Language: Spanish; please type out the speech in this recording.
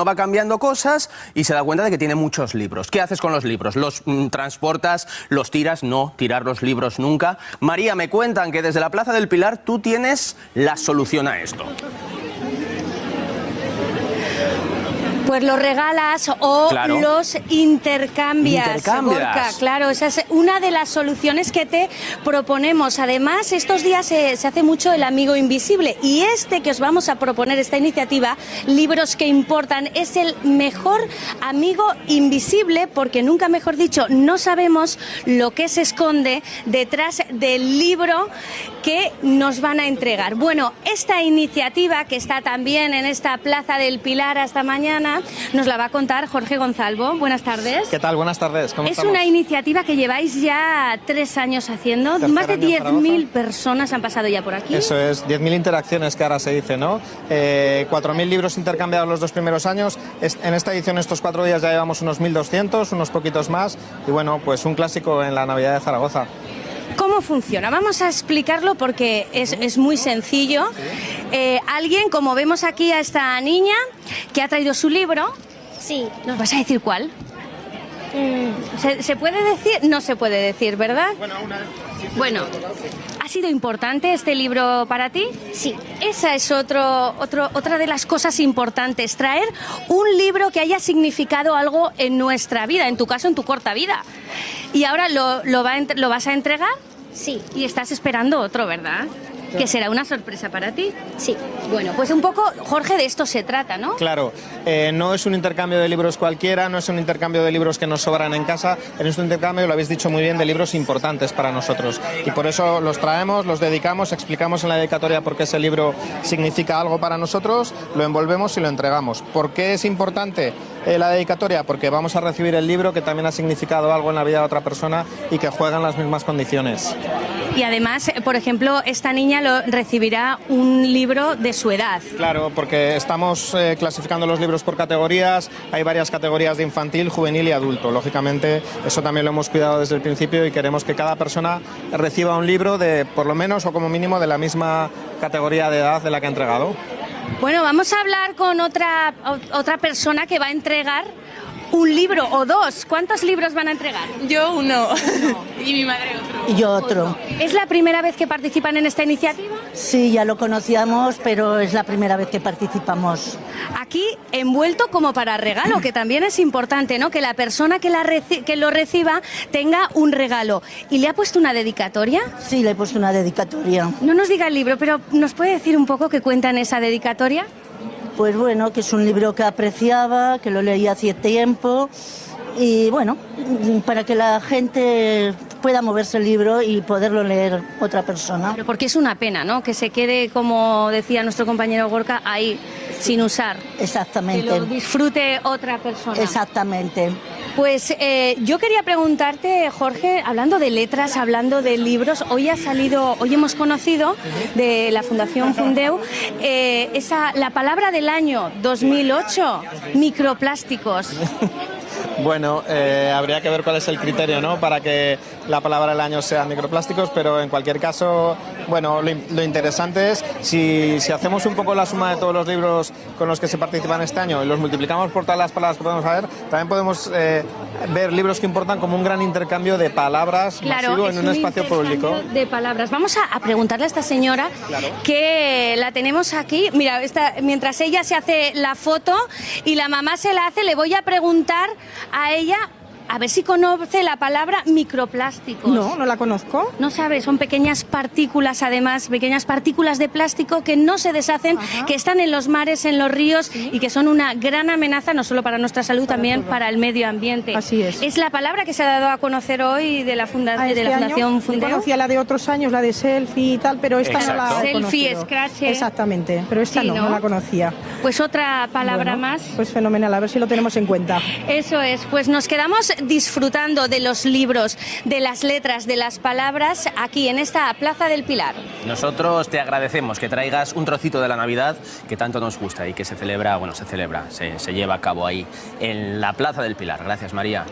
uno va cambiando cosas y se da cuenta de que tiene muchos libros. ¿Qué haces con los libros? ¿Los transportas? ¿Los tiras? No, tirar los libros nunca. María, me cuentan que desde la Plaza del Pilar tú tienes la solución a esto. Pues los regalas o claro, los intercambias. Gorka, claro, esa es una de las soluciones que te proponemos. Además, estos días se hace mucho el amigo invisible y este que os vamos a proponer, esta iniciativa, Libros que Importan, es el mejor amigo invisible porque, nunca mejor dicho, no sabemos lo que se esconde detrás del libro que nos van a entregar. Bueno, esta iniciativa que está también en esta Plaza del Pilar hasta mañana, nos la va a contar Jorge Gonzalvo. Buenas tardes. ¿Qué tal? Buenas tardes. ¿Cómo estamos? Es una iniciativa que lleváis ya 3 años haciendo. Más de 10.000 personas han pasado ya por aquí. Eso es, 10.000 interacciones que ahora se dice, ¿no? 4.000 libros intercambiados los 2 primeros años. En esta edición, estos 4 días, ya llevamos unos 1.200, unos poquitos más. Y bueno, pues un clásico en la Navidad de Zaragoza. ¿Cómo funciona? Vamos a explicarlo porque es muy sencillo. Alguien, como vemos aquí a esta niña, que ha traído su libro. Sí. ¿Nos vas a decir cuál? ¿Se puede decir? No se puede decir, ¿verdad? Bueno, ¿ha sido importante este libro para ti? Sí. Esa es otra de las cosas importantes, traer un libro que haya significado algo en nuestra vida, en tu caso, en tu corta vida. Y ahora lo vas a entregar. Sí. Y estás esperando otro, ¿verdad? Que será una sorpresa para ti. Sí. Bueno, pues un poco, Jorge, de esto se trata, ¿no? Claro, no es un intercambio de libros cualquiera, no es un intercambio de libros que nos sobran en casa, es un intercambio, lo habéis dicho muy bien, de libros importantes para nosotros. Y por eso los traemos, los dedicamos, explicamos en la dedicatoria por qué ese libro significa algo para nosotros, lo envolvemos y lo entregamos. ¿Por qué es importante la dedicatoria? Porque vamos a recibir el libro que también ha significado algo en la vida de otra persona y que juega en las mismas condiciones. Y además, por ejemplo, esta niña recibirá un libro de su edad. Claro, porque estamos clasificando los libros por categorías, hay varias categorías de infantil, juvenil y adulto. Lógicamente, eso también lo hemos cuidado desde el principio y queremos que cada persona reciba un libro de, por lo menos o como mínimo, de la misma categoría de edad de la que ha entregado. Bueno, vamos a hablar con otra persona que va a entregar un libro o 2. ¿Cuántos libros van a entregar? Yo uno. Y mi madre otro. Y yo otro. ¿Es la primera vez que participan en esta iniciativa? Sí, ya lo conocíamos, pero es la primera vez que participamos. Aquí envuelto como para regalo, que también es importante, ¿no? Que la persona que lo reciba tenga un regalo. ¿Y le ha puesto una dedicatoria? Sí, le he puesto una dedicatoria. No nos diga el libro, pero ¿nos puede decir un poco qué cuenta en esa dedicatoria? Pues bueno, que es un libro que apreciaba, que lo leí hace tiempo y bueno, para que la gente pueda moverse el libro y poderlo leer otra persona. Pero porque es una pena, ¿no? Que se quede, como decía nuestro compañero Gorka, ahí sin usar. Exactamente. Que lo disfrute otra persona. Exactamente. Pues yo quería preguntarte, Jorge, hablando de letras, hablando de libros, hoy hemos conocido de la Fundación Fundeu la palabra del año 2008, microplásticos. Bueno, habría que ver cuál es el criterio, ¿no?, para que la palabra del año sea microplásticos, pero en cualquier caso, bueno, lo interesante es si hacemos un poco la suma de todos los libros con los que se participan este año y los multiplicamos por todas las palabras que podemos ver, también podemos ver libros que importan como un gran intercambio de palabras masivo en un espacio público. De palabras. Vamos a preguntarle a esta señora, que la tenemos aquí. Mira, mientras ella se hace la foto y la mamá se la hace, le voy a preguntar a ella a ver si conoce la palabra microplásticos. No, no la conozco. No sabe, son pequeñas partículas, además, pequeñas partículas de plástico que no se deshacen, que están en los mares, en los ríos y que son una gran amenaza, no solo para nuestra salud, también para el medio ambiente. Así es. Es la palabra que se ha dado a conocer hoy de la Fundación Fundeu. Conocía la de otros años, la de selfie y tal, pero esta no la he conocido. Selfie, scratch. Exactamente, pero esta Sí, no la conocía. Pues otra palabra más. Pues fenomenal, a ver si lo tenemos en cuenta. Eso es, pues nos quedamos disfrutando de los libros, de las letras, de las palabras aquí en esta Plaza del Pilar. Nosotros te agradecemos que traigas un trocito de la Navidad que tanto nos gusta y que se lleva a cabo ahí en la Plaza del Pilar. Gracias, María.